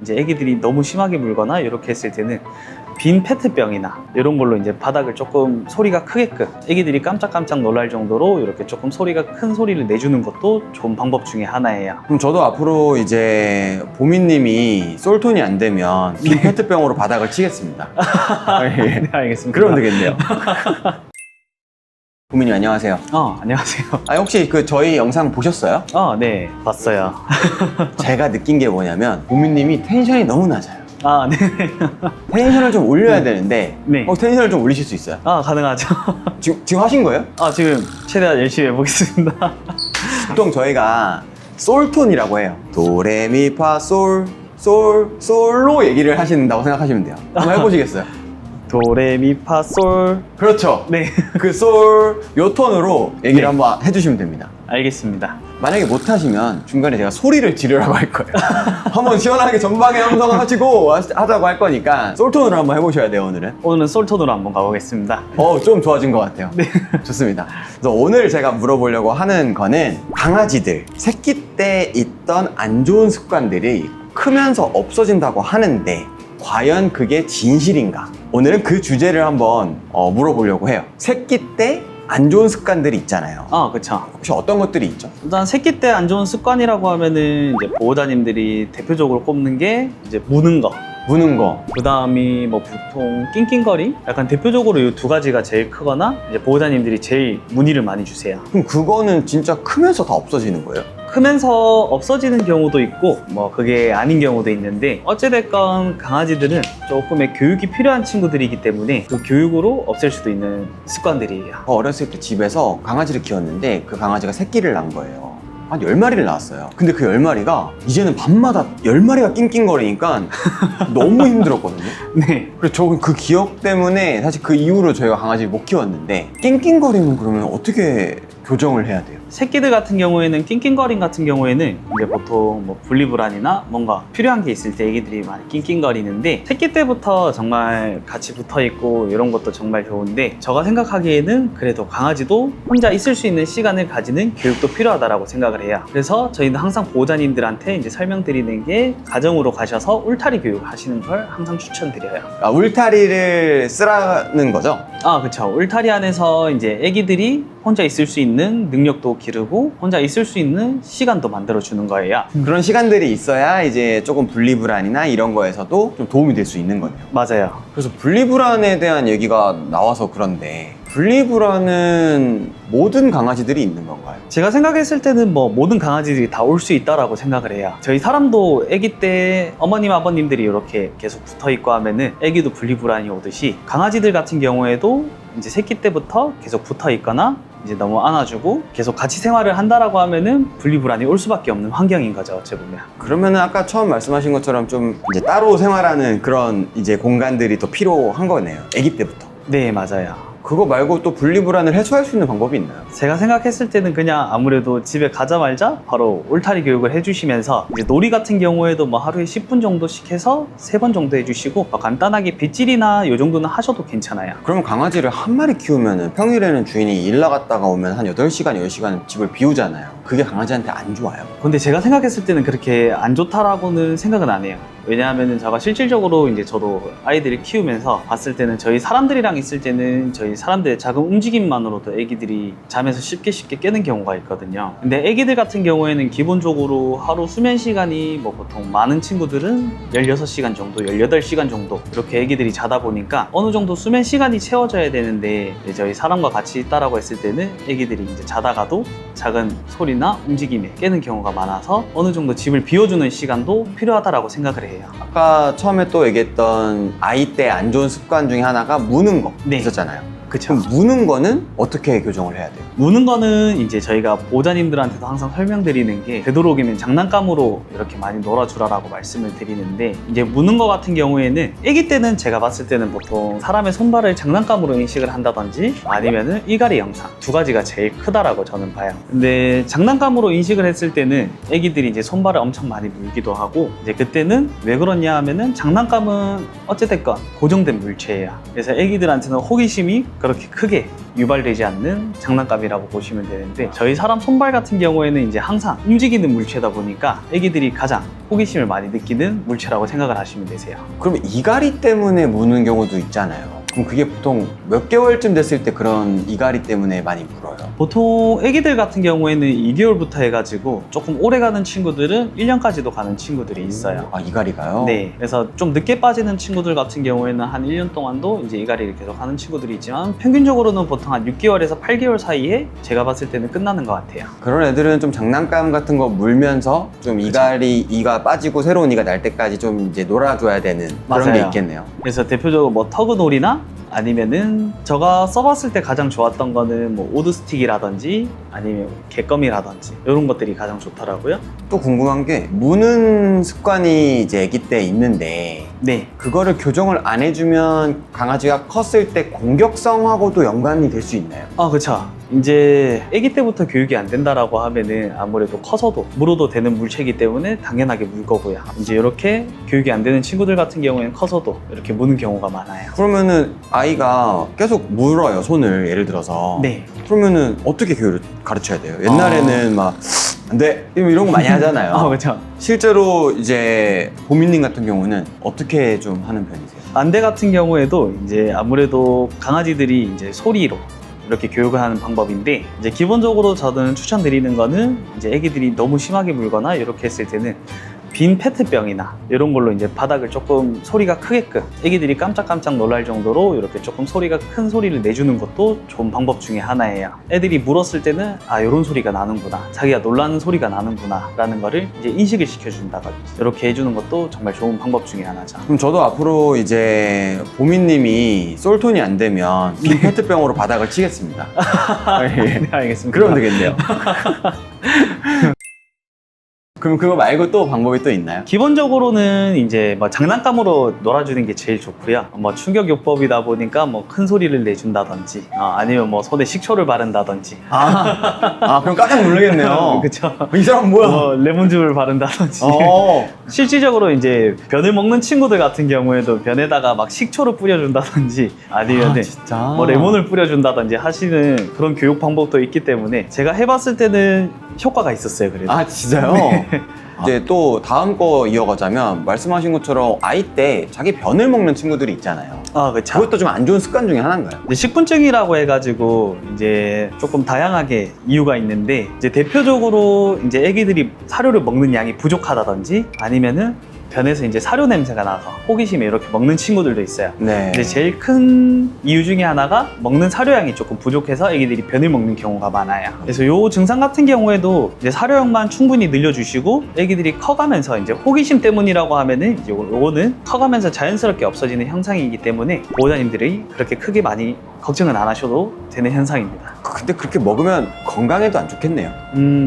이제 애기들이 너무 심하게 물거나 이렇게 했을 때는 빈 페트병이나 이런 걸로 이제 바닥을 조금 소리가 크게끔 애기들이 깜짝깜짝 놀랄 정도로 이렇게 조금 소리가 큰 소리를 내주는 것도 좋은 방법 중에 하나예요. 그럼 저도 앞으로 이제 보미님이 솔톤이 안 되면 빈 페트병으로 바닥을 치겠습니다. 예. 네, 알겠습니다. 그러면 되겠네요. 보미님 안녕하세요. 안녕하세요. 혹시 그 저희 영상 보셨어요? 네, 봤어요. 제가 느낀 게 뭐냐면 보미님이 텐션이 너무 낮아요. 네. 텐션을 좀 올려야 되는데 네. 텐션을 좀 올리실 수 있어요? 가능하죠. 지금 하신 거예요? 지금 최대한 열심히 해보겠습니다. 보통 저희가 솔톤이라고 해요. 도레미파솔 솔로 얘기를 하신다고 생각하시면 돼요. 한번 해보시겠어요? 도레미파솔. 그렇죠. 네. 그 솔 요 톤으로 얘기를 네. 한번 해주시면 됩니다. 알겠습니다. 만약에 못하시면 중간에 제가 소리를 지르라고 할 거예요. 한번 시원하게 전방에 함성 하시고 하자고 할 거니까 솔톤으로 한번 해보셔야 돼요. 오늘은 솔톤으로 한번 가보겠습니다. 좀 좋아진 것 같아요. 네. 좋습니다. 그래서 오늘 제가 물어보려고 하는 거는 강아지들 새끼 때 있던 안 좋은 습관들이 크면서 없어진다고 하는데 과연 그게 진실인가? 오늘은 그 주제를 한번 물어보려고 해요. 새끼 때 안 좋은 습관들이 있잖아요. 그쵸. 혹시 어떤 것들이 있죠? 일단 새끼 때 안 좋은 습관이라고 하면은 이제 보호자님들이 대표적으로 꼽는 게 이제 무는 거. 무는 거. 그 다음이 뭐 보통 낑낑거리? 약간 대표적으로 이 두 가지가 제일 크거나 이제 보호자님들이 제일 문의를 많이 주세요. 그럼 그거는 진짜 크면서 다 없어지는 거예요? 크면서 없어지는 경우도 있고 뭐 그게 아닌 경우도 있는데 어찌됐건 강아지들은 조금의 교육이 필요한 친구들이기 때문에 그 교육으로 없앨 수도 있는 습관들이에요. 어렸을 때 집에서 강아지를 키웠는데 그 강아지가 새끼를 낳은 거예요. 한 10마리를 낳았어요. 근데 그 10마리가 이제는 밤마다 10마리가 낑낑거리니까 너무 힘들었거든요. 네. 그래서 저 그 기억 때문에 사실 그 이후로 저희가 강아지를 못 키웠는데 낑낑거리면 그러면 어떻게 교정을 해야 돼요? 새끼들 같은 경우에는 낑낑거림 같은 경우에는 이제 보통 뭐 분리불안이나 뭔가 필요한 게 있을 때 애기들이 많이 낑낑거리는데 새끼 때부터 정말 같이 붙어있고 이런 것도 정말 좋은데 제가 생각하기에는 그래도 강아지도 혼자 있을 수 있는 시간을 가지는 교육도 필요하다고 생각을 해요. 그래서 저희는 항상 보호자님들한테 이제 설명드리는 게 가정으로 가셔서 울타리 교육 하시는 걸 항상 추천드려요. 울타리를 쓰라는 거죠? 그쵸. 울타리 안에서 이제 애기들이 혼자 있을 수 있는 능력도 기르고 혼자 있을 수 있는 시간도 만들어주는 거예요. 그런 시간들이 있어야 이제 조금 분리불안이나 이런 거에서도 좀 도움이 될 수 있는 거네요. 맞아요. 그래서 분리불안에 대한 얘기가 나와서 그런데 분리불안은 모든 강아지들이 있는 건가요? 제가 생각했을 때는 뭐 모든 강아지들이 다 올 수 있다라고 생각을 해요. 저희 사람도 아기 때 어머님 아버님들이 이렇게 계속 붙어있고 하면은 아기도 분리불안이 오듯이 강아지들 같은 경우에도 이제 새끼 때부터 계속 붙어있거나 이제 너무 안아주고 계속 같이 생활을 한다라고 하면은 분리불안이 올 수밖에 없는 환경인 거죠, 어찌 보면. 그러면은 아까 처음 말씀하신 것처럼 좀 이제 따로 생활하는 그런 이제 공간들이 더 필요한 거네요. 아기 때부터. 네, 맞아요. 그거 말고 또 분리불안을 해소할 수 있는 방법이 있나요? 제가 생각했을 때는 그냥 아무래도 집에 가자마자 바로 울타리 교육을 해주시면서 이제 놀이 같은 경우에도 뭐 하루에 10분 정도씩 해서 3번 정도 해주시고 간단하게 빗질이나 이 정도는 하셔도 괜찮아요. 그러면 강아지를 한 마리 키우면은 평일에는 주인이 일 나갔다가 오면 한 8시간, 10시간 집을 비우잖아요. 그게 강아지한테 안 좋아요? 근데 제가 생각했을 때는 그렇게 안 좋다라고는 생각은 안 해요. 왜냐하면 제가 실질적으로 이제 저도 아이들을 키우면서 봤을 때는 저희 사람들이랑 있을 때는 저희 사람들의 작은 움직임만으로도 애기들이 잠에서 쉽게 깨는 경우가 있거든요. 근데 애기들 같은 경우에는 기본적으로 하루 수면 시간이 뭐 보통 많은 친구들은 16시간 정도, 18시간 정도 이렇게 애기들이 자다 보니까 어느 정도 수면 시간이 채워져야 되는데 저희 사람과 같이 있다라고 했을 때는 애기들이 이제 자다가도 작은 소리나 움직임에 깨는 경우가 많아서 어느 정도 집을 비워주는 시간도 필요하다라고 생각을 해요. 아까 처음에 또 얘기했던 아이 때 안 좋은 습관 중에 하나가 무는 거 네. 있었잖아요. 그쵸. 그럼 무는 거는 어떻게 교정을 해야 돼요? 무는 거는 이제 저희가 보호자님들한테도 항상 설명드리는 게 되도록이면 장난감으로 이렇게 많이 놀아주라라고 말씀을 드리는데 이제 무는 거 같은 경우에는 아기 때는 제가 봤을 때는 보통 사람의 손발을 장난감으로 인식을 한다든지 아니면은 이갈이 영상 두 가지가 제일 크다라고 저는 봐요. 근데 장난감으로 인식을 했을 때는 아기들이 이제 손발을 엄청 많이 물기도 하고 이제 그때는 왜 그러냐 하면은 장난감은 어찌됐건 고정된 물체예요. 그래서 아기들한테는 호기심이 그렇게 크게 유발되지 않는 장난감이라고 보시면 되는데, 저희 사람 손발 같은 경우에는 이제 항상 움직이는 물체다 보니까 애기들이 가장 호기심을 많이 느끼는 물체라고 생각을 하시면 되세요. 그럼 이갈이 때문에 무는 경우도 있잖아요. 그럼 그게 보통 몇 개월쯤 됐을 때 그런 이갈이 때문에 많이 물어요? 보통 애기들 같은 경우에는 2개월부터 해가지고 조금 오래 가는 친구들은 1년까지도 가는 친구들이 있어요. 아, 이갈이가요? 네, 그래서 좀 늦게 빠지는 친구들 같은 경우에는 한 1년 동안도 이제 이갈이를 계속 하는 친구들이 있지만, 평균적으로는 보통 한 6개월에서 8개월 사이에 제가 봤을 때는 끝나는 것 같아요. 그런 애들은 좀 장난감 같은 거 물면서 좀 이가 빠지고 새로운 이가 날 때까지 좀 이제 놀아줘야 되는 그런 게 맞아요. 있겠네요. 그래서 대표적으로 뭐 터그놀이나 아니면은 제가 써봤을 때 가장 좋았던 거는 뭐 오드스틱이라든지 아니면 개껌이라든지 이런 것들이 가장 좋더라고요. 또 궁금한 게 무는 습관이 이제 아기 때 있는데 네, 그거를 교정을 안 해주면 강아지가 컸을 때 공격성하고도 연관이 될 수 있나요? 그쵸. 이제 아기 때부터 교육이 안 된다라고 하면은 아무래도 커서도 물어도 되는 물체이기 때문에 당연하게 물 거고요. 이제 이렇게 교육이 안 되는 친구들 같은 경우에는 커서도 이렇게 무는 경우가 많아요. 그러면은 아이가 계속 물어요, 손을 예를 들어서. 네. 그러면은 어떻게 교육을 가르쳐야 돼요? 옛날에는 막 안 돼! 이런 거 많이 하잖아요. 그쵸. 실제로 이제 보민님 같은 경우는 어떻게 좀 하는 편이세요? 안대 같은 경우에도 이제 아무래도 강아지들이 이제 소리로 이렇게 교육을 하는 방법인데, 이제 기본적으로 저는 추천드리는 거는 이제 애기들이 너무 심하게 물거나 이렇게 했을 때는 빈 페트병이나 이런 걸로 이제 바닥을 조금 소리가 크게끔 애기들이 깜짝깜짝 놀랄 정도로 이렇게 조금 소리가 큰 소리를 내주는 것도 좋은 방법 중에 하나예요. 애들이 물었을 때는 이런 소리가 나는구나, 자기가 놀라는 소리가 나는구나 라는 거를 이제 인식을 시켜준다든지 이렇게 해주는 것도 정말 좋은 방법 중에 하나죠. 그럼 저도 앞으로 이제 보민님이 솔톤이 안 되면 빈 페트병으로 바닥을 치겠습니다. 예. 네, 알겠습니다. 그러면 되겠네요. 그럼 그거 말고 또 방법이 또 있나요? 기본적으로는 이제 뭐 장난감으로 놀아주는 게 제일 좋고요. 뭐 충격요법이다 보니까 뭐 큰 소리를 내준다든지, 아니면 뭐 손에 식초를 바른다든지. 그럼 깜짝 놀라겠네요. 그쵸. 이 사람 뭐야? 뭐 레몬즙을 바른다든지. 어. 실질적으로 이제 변을 먹는 친구들 같은 경우에도 변에다가 막 식초를 뿌려준다든지, 아니면 진짜. 뭐 레몬을 뿌려준다든지 하시는 그런 교육 방법도 있기 때문에 제가 해봤을 때는 효과가 있었어요. 그래도. 진짜요? 이제 또 다음 거 이어가자면 말씀하신 것처럼 아이 때 자기 변을 먹는 친구들이 있잖아요. 그쵸. 그것도 좀 안 좋은 습관 중에 하나인가요? 이제 식분증이라고 해가지고 이제 조금 다양하게 이유가 있는데, 이제 대표적으로 이제 애기들이 사료를 먹는 양이 부족하다든지 아니면은 변에서 이제 사료 냄새가 나서 호기심에 이렇게 먹는 친구들도 있어요. 네. 근데 제일 큰 이유 중에 하나가 먹는 사료량이 조금 부족해서 애기들이 변을 먹는 경우가 많아요. 그래서 요 증상 같은 경우에도 이제 사료량만 충분히 늘려주시고 애기들이 커가면서 이제 호기심 때문이라고 하면은 이제 요거는 커가면서 자연스럽게 없어지는 현상이기 때문에 보호자님들이 그렇게 크게 많이 걱정은 안 하셔도 되는 현상입니다. 근데 그렇게 먹으면 건강에도 안 좋겠네요.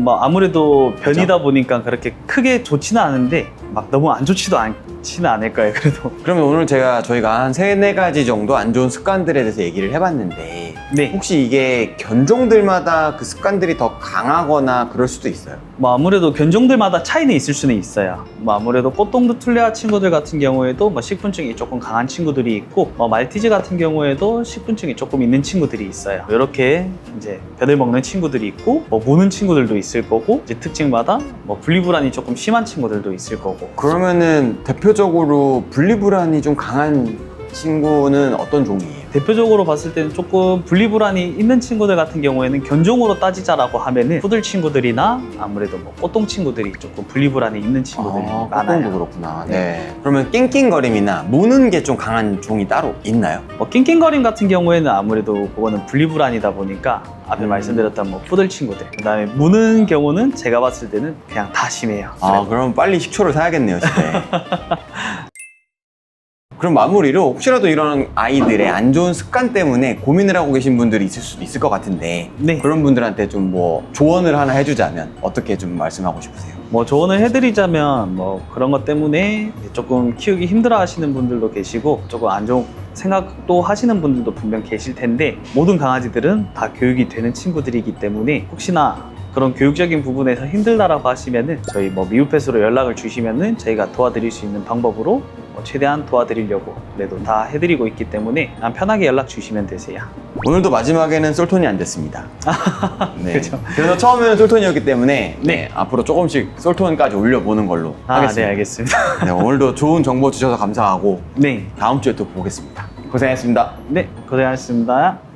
뭐 아무래도 변이다 보니까 그렇게 크게 좋지는 않은데 막 너무 안 좋지도 않지는 않을 거예요. 그래도. 그러면 오늘 저희가 한 3-4가지 정도 안 좋은 습관들에 대해서 얘기를 해봤는데 네. 혹시 이게 견종들마다 그 습관들이 더 강하거나 그럴 수도 있어요? 뭐 아무래도 견종들마다 차이는 있을 수는 있어요. 뭐 아무래도 꽃동두툴레아 친구들 같은 경우에도 뭐 식분증이 조금 강한 친구들이 있고, 뭐 말티즈 같은 경우에도 식분증이 조금 있는 친구들이 있어요. 이렇게 이제 변을 먹는 친구들이 있고, 뭐 무는 친구들도 있을 거고, 이제 특징마다 뭐 분리불안이 조금 심한 친구들도 있을 거고. 그러면은 대표적으로 분리불안이 좀 강한 친구는 어떤 종이에요? 대표적으로 봤을 때는 조금 분리불안이 있는 친구들 같은 경우에는 견종으로 따지자라고 하면은 푸들 친구들이나 아무래도 뭐 꽃동 친구들이 조금 분리불안이 있는 친구들이 많아요. 꽃동도 그렇구나. 네. 그러면 낑낑거림이나 무는 게 좀 강한 종이 따로 있나요? 뭐 낑낑거림 같은 경우에는 아무래도 그거는 분리불안이다 보니까 앞에 말씀드렸던 뭐 푸들 친구들, 그다음에 무는 경우는 제가 봤을 때는 그냥 다 심해요. 그럼 빨리 식초를 사야겠네요, 집에. 그럼 마무리로 혹시라도 이런 아이들의 안 좋은 습관 때문에 고민을 하고 계신 분들이 있을 수도 있을 것 같은데 네. 그런 분들한테 좀 뭐 조언을 하나 해주자면 어떻게 좀 말씀하고 싶으세요? 뭐 조언을 해드리자면 뭐 그런 것 때문에 조금 키우기 힘들어 하시는 분들도 계시고 조금 안 좋은 생각도 하시는 분들도 분명 계실 텐데, 모든 강아지들은 다 교육이 되는 친구들이기 때문에 혹시나 그런 교육적인 부분에서 힘들다라고 하시면은 저희 뭐 미우펫으로 연락을 주시면은 저희가 도와드릴 수 있는 방법으로 최대한 도와드리려고 그래도 다 해드리고 있기 때문에 편하게 연락 주시면 되세요. 오늘도 마지막에는 솔톤이 안 됐습니다. 네. 그죠. 그래서 처음에는 솔톤이었기 때문에 네. 앞으로 조금씩 솔톤까지 올려보는 걸로 하겠습니다. 네, 알겠습니다. 네, 오늘도 좋은 정보 주셔서 감사하고 네, 다음 주에 또 보겠습니다. 고생했습니다. 네, 고생하셨습니다.